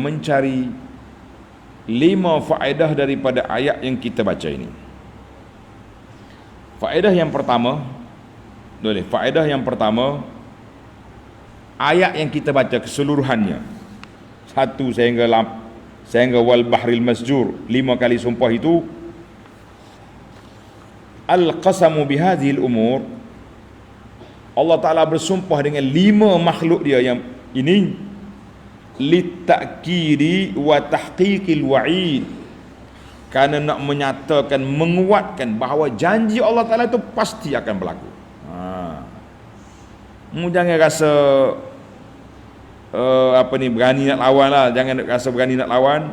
mencari 5 faedah daripada ayat yang kita baca ini. Faedah yang pertama, ayat yang kita baca keseluruhannya 1 sehingga wal bahril masjur, 5 kali sumpah itu, al-qasamu bihadhil umur, Allah Ta'ala bersumpah dengan 5 makhluk dia yang ini, litakiri wa tahqiqil wa'id, kerana nak menyatakan, menguatkan bahawa janji Allah Ta'ala itu pasti akan berlaku. Jangan rasa berani nak lawan lah. Jangan rasa berani nak lawan.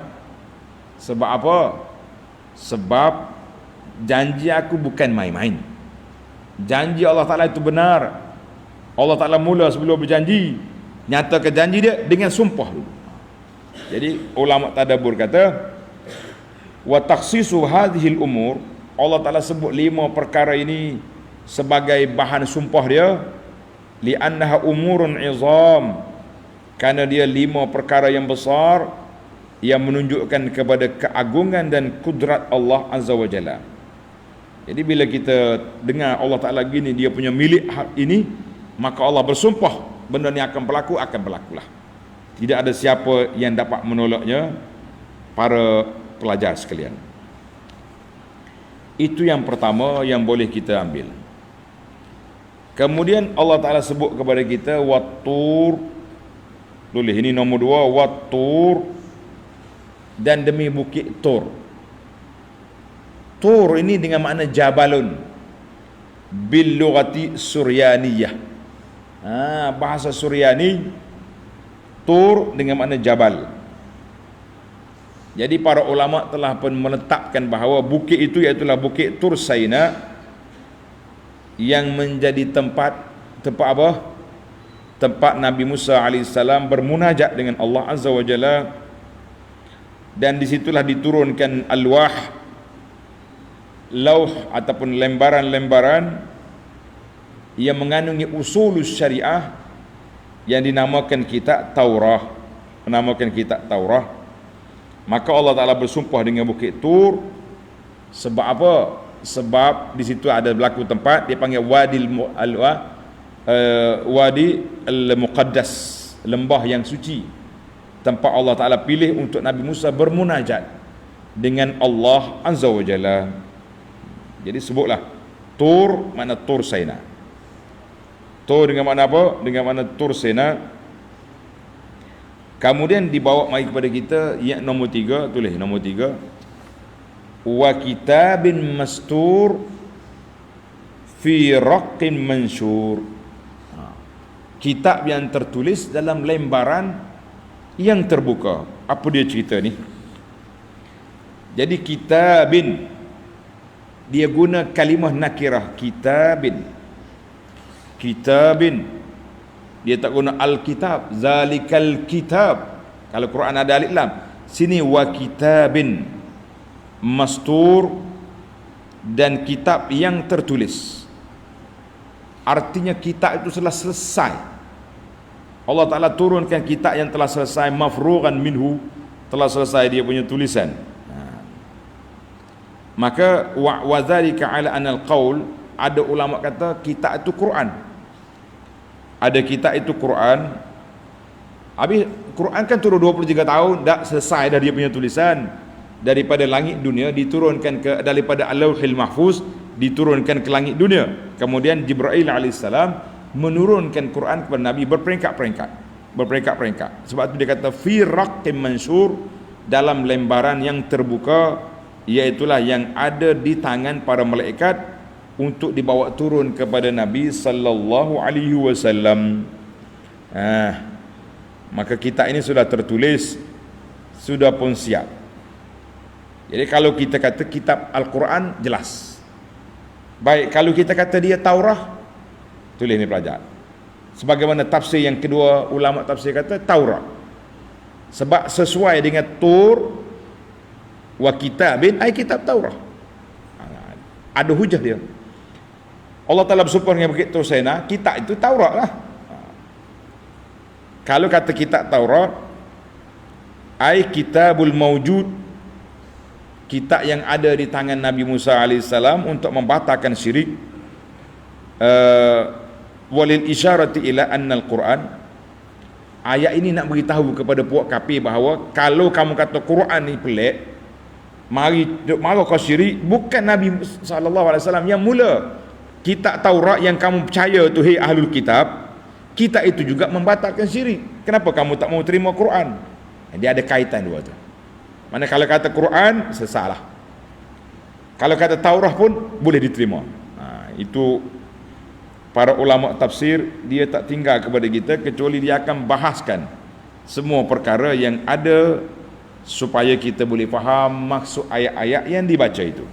Sebab apa? Sebab janji aku bukan main-main. Janji Allah Ta'ala itu benar. Allah Ta'ala mula sebelum berjanji, nyatakan janji dia dengan sumpah dulu. Jadi ulama tadabbur kata, wa takhsisu hadhil umur, Allah Ta'ala sebut 5 perkara ini sebagai bahan sumpah dia, li'annaha umurun izam, kerana dia 5 perkara yang besar yang menunjukkan kepada keagungan dan kudrat Allah Azza wa Jalla. Jadi bila kita dengar Allah Ta'ala gini, dia punya milik ini, maka Allah bersumpah benda ni akan berlakulah. Tidak ada siapa yang dapat menolaknya, para pelajar sekalian. Itu yang pertama yang boleh kita ambil. Kemudian Allah Ta'ala sebut kepada kita wattur, tulis ini nombor 2, wattur, dan demi bukit Tur. Tur ini dengan makna jabalun bil lughati suryaniyah. Bahasa Suryani, Tur dengan makna jabal. Jadi para ulama telah pun menetapkan bahawa bukit itu iaitulah bukit Tur Saina, yang menjadi tempat apa? Tempat Nabi Musa AS bermunajat dengan Allah Azza wa Jalla, dan disitulah diturunkan alwah, lauh ataupun lembaran-lembaran yang mengandungi usul syariah yang dinamakan kitab Taurah. Maka Allah Ta'ala bersumpah dengan bukit Tur. Sebab apa? Sebab di situ ada berlaku tempat dia panggil Wadi al-Muqaddas, lembah yang suci, tempat Allah Ta'ala pilih untuk Nabi Musa bermunajat dengan Allah Azza wa Jalla. Jadi sebutlah Tur, makna Tur Saina. Tur dengan makna apa? Dengan makna Tur Saina. Kemudian dibawa mai kepada kita yang nombor 3, tulis nombor 3, wa kitabin mastur fi raqqin mansyur. Kitab yang tertulis dalam lembaran yang terbuka. Apa dia cerita ni? Jadi kitabin, dia guna kalimah nakirah, kitabin. Dia tak guna al-kitab, zalikal kitab. Kalau Quran ada alif lam, sini wa kitabin mastur, dan kitab yang tertulis. Artinya kitab itu telah selesai. Allah Ta'ala turunkan kitab yang telah selesai, mafrughan minhu, telah selesai dia punya tulisan. Maka wa dzalika ala anal qaul, ada ulama kata kitab itu Quran. Ada kitab itu Quran. Habis Quran kan turun 23 tahun, dah selesai dah dia punya tulisan. Daripada langit dunia diturunkan ke, daripada Al-Lauhil Mahfuz diturunkan ke langit dunia. Kemudian Jibril alaihissalam menurunkan Quran kepada Nabi berperingkat-peringkat. Sebab itu dia kata fi raqqim mansyur, dalam lembaran yang terbuka, iaitulah yang ada di tangan para malaikat untuk dibawa turun kepada Nabi sallallahu alaihi wasallam. Maka kitab ini sudah tertulis, sudah pun siap. Jadi kalau kita kata kitab Al-Quran, jelas. Baik, kalau kita kata dia Taurah, tulis ni pelajar. Sebagaimana tafsir yang kedua, ulama tafsir kata Taurah. Sebab sesuai dengan Tur wa kitabin, ai kitab Taurah. Ada hujah dia. Allah Ta'ala bersumpah dengan bukit Tur Saina, kitab itu Taurat lah. Kalau kata kitab Taurat, ai kitabul mawjud, kitab yang ada di tangan Nabi Musa alaihissalam untuk membatalkan syirik. Walil isyarati ila anna al-Quran, ayat ini nak beritahu kepada puak kafir bahawa kalau kamu kata Quran ni pelik, mari duk marah kau syirik, bukan Nabi sallallahu alaihi wasallam yang mula. Kitab Taurat yang kamu percaya tu, hei ahlul kitab, kitab itu juga membatalkan syirik. Kenapa kamu tak mau terima Quran? Dia ada kaitan dua tu. Mana kalau kata Quran sesalah, kalau kata Taurat pun boleh diterima. Itu para ulama tafsir dia tak tinggal kepada kita kecuali dia akan bahaskan semua perkara yang ada supaya kita boleh faham maksud ayat-ayat yang dibaca itu.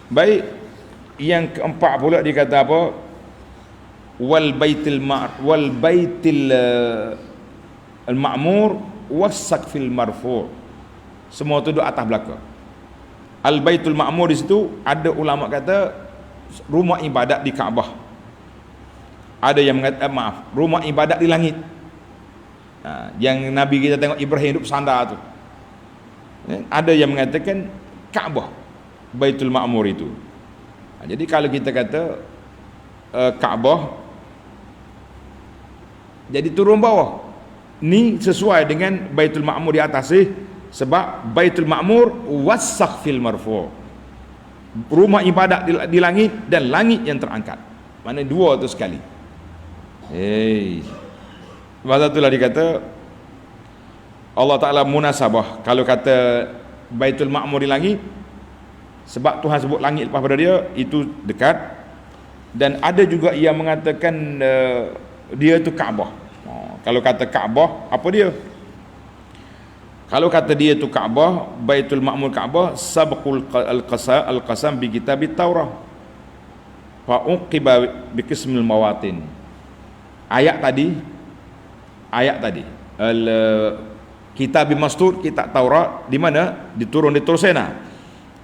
Baik, yang keempat pula dia kata apa? Wal baitil al-ma'mur was-saqfil marfu'. Semua tu duduk atas belakang. Al-baitul ma'mur di situ ada ulama kata rumah ibadat di Kaabah. Ada yang mengatakan rumah ibadat di langit. Yang Nabi kita tengok Ibrahim hidup sandar tu. Ada yang mengatakan Kaabah, Baitul Ma'mur itu. Jadi kalau kita kata Kaabah, jadi turun bawah. Ni sesuai dengan Baitul Ma'mur di atas sebab Baitul Ma'mur was-saqfil marfu'. Rumah ibadat di langit dan langit yang terangkat. Mana dua tu sekali. Sebab itulah dikata Allah Ta'ala munasabah. Kalau kata Baitul Ma'mur di langit, sebab Tuhan sebut langit lepas pada dia, itu dekat. Dan ada juga yang mengatakan dia tu Kaabah. Kalau kata Kaabah, apa dia? Kalau kata dia tu Kaabah, Baitul Ma'mur Kaabah, sabqul al-qasam bi kitabit Taurah fa uqiba bi qismil mawatin. Ayat tadi kitab mastur, kitab Taurat di mana diturun di Tursena.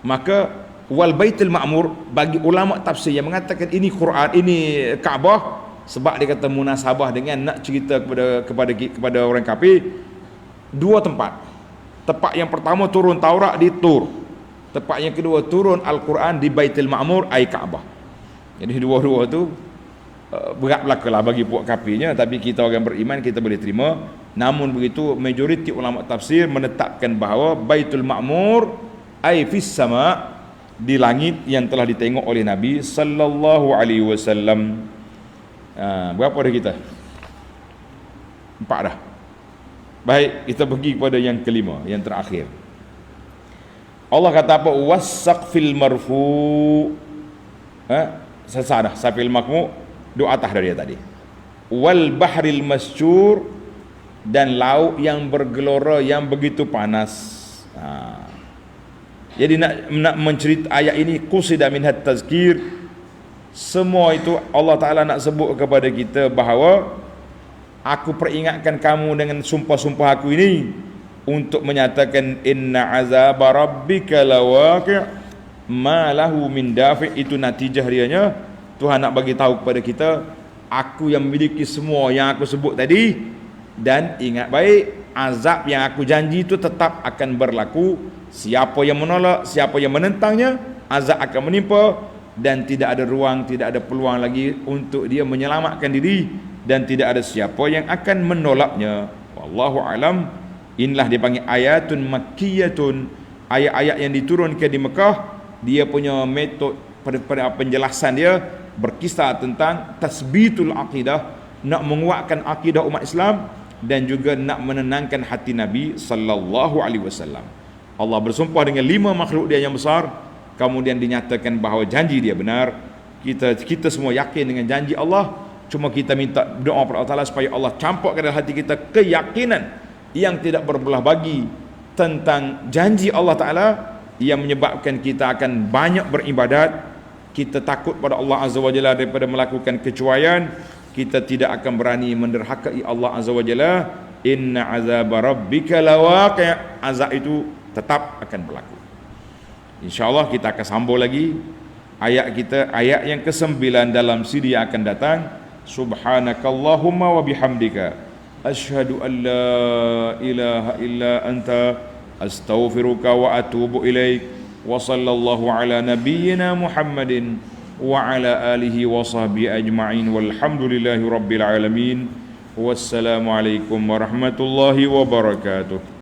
Maka wal Baitul Ma'mur, bagi ulama tafsir yang mengatakan ini Quran, ini Kaabah, sebab dia kata munasabah dengan nak cerita kepada orang kafir. Dua tempat. Tempat yang pertama turun Taurat di Tur. Tempat yang kedua turun Al-Quran di Baitul Ma'mur, ai Kaabah. Jadi dua-dua tu berat belakalah bagi puak kafirnya, tapi kita orang beriman kita boleh terima. Namun begitu majoriti ulama tafsir menetapkan bahawa Baitul Ma'mur ai fis sama, di langit yang telah ditengok oleh Nabi sallallahu alaihi wasallam. Berapa dah kita? 4 dah. Baik, kita pergi kepada yang kelima, yang terakhir. Allah kata apa? Was-saqfil marfu'. Selesai dah. Saqfil marfu' duk atas dari dia tadi. Wal bahril masjur, dan laut yang bergelora yang begitu panas. Jadi nak mencerita ayat ini, qusida minhat tazkir. Semua itu Allah Ta'ala nak sebut kepada kita bahawa aku peringatkan kamu dengan sumpah-sumpah aku ini untuk menyatakan inna azaba rabbika lawaqi' ma lahu min dafi'. Itu natijah dianya. Tuhan nak bagi tahu kepada kita, aku yang memiliki semua yang aku sebut tadi, dan ingat baik, azab yang aku janji itu tetap akan berlaku. Siapa yang menolak, siapa yang menentangnya, azab akan menimpa, dan tidak ada ruang, tidak ada peluang lagi untuk dia menyelamatkan diri, dan tidak ada siapa yang akan menolaknya. Wallahu alam. Inilah dipanggil ayatun makkiyatun, ayat-ayat yang diturunkan di Mekah. Dia punya metod pada penjelasan dia berkisah tentang tasbitul aqidah, nak menguatkan akidah umat Islam, dan juga nak menenangkan hati Nabi sallallahu alaihi wasallam. Allah bersumpah dengan 5 makhluk dia yang besar, kemudian dinyatakan bahawa janji dia benar. Kita semua yakin dengan janji Allah. Cuma kita minta doa kepada Allah Ta'ala supaya Allah campurkan dalam hati kita keyakinan yang tidak berbelah bagi tentang janji Allah Ta'ala, yang menyebabkan kita akan banyak beribadat. Kita takut pada Allah Azza wa Jalla daripada melakukan kecuaian. Kita tidak akan berani menderhakai Allah Azza wa Jalla. Inna azaba rabbika lawaqi'. Azab itu tetap akan berlaku. InsyaAllah kita akan sambung lagi ayat kita, ayat yang ke-9 dalam siri yang akan datang. Subhanakallahumma wa bihamdika asyhadu an la ilaha illa anta astaghfiruka wa atubu ilaik. Wa sallallahu ala nabiyyina Muhammadin wa ala alihi wa sahbihi ajma'in walhamdulillahi rabbil alamin. Wassalamualaikum warahmatullahi wabarakatuh.